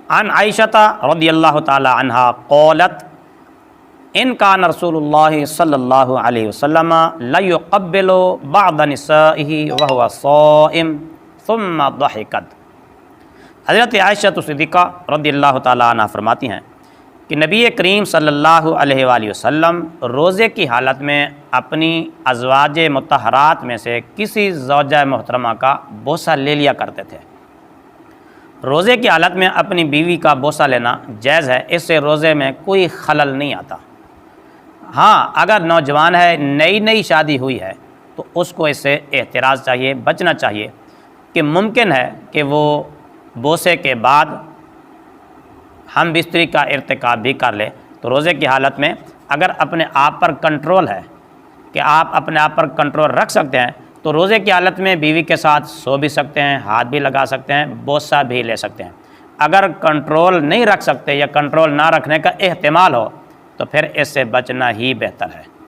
عن عائشہ رضی اللہ تعالی عنہا قالت ان کان رسول اللہ صلی اللہ علیہ وسلم لیقبل بعض نسائہ وہو صائم ثم ضحکت۔ حضرت عائشہ صدیقہ رضی اللہ تعالی عنہ فرماتی ہیں کہ نبی کریم صلی اللہ علیہ وآلہ وسلم روزے کی حالت میں اپنی ازواج مطہرات میں سے کسی زوجہ محترمہ کا بوسہ لے لیا کرتے تھے۔ روزے کی حالت میں اپنی بیوی کا بوسہ لینا جائز ہے، اس سے روزے میں کوئی خلل نہیں آتا۔ ہاں، اگر نوجوان ہے، نئی شادی ہوئی ہے تو اس کو اس سے احتراز چاہیے، بچنا چاہیے کہ ممکن ہے کہ وہ بوسے کے بعد ہم بستری کا ارتکاب بھی کر لے۔ تو روزے کی حالت میں اگر اپنے آپ پر کنٹرول ہے کہ آپ اپنے آپ پر کنٹرول رکھ سکتے ہیں تو روزے کی حالت میں بیوی کے ساتھ سو بھی سکتے ہیں، ہاتھ بھی لگا سکتے ہیں، بوسہ بھی لے سکتے ہیں۔ اگر کنٹرول نہیں رکھ سکتے یا کنٹرول نہ رکھنے کا احتمال ہو تو پھر اس سے بچنا ہی بہتر ہے۔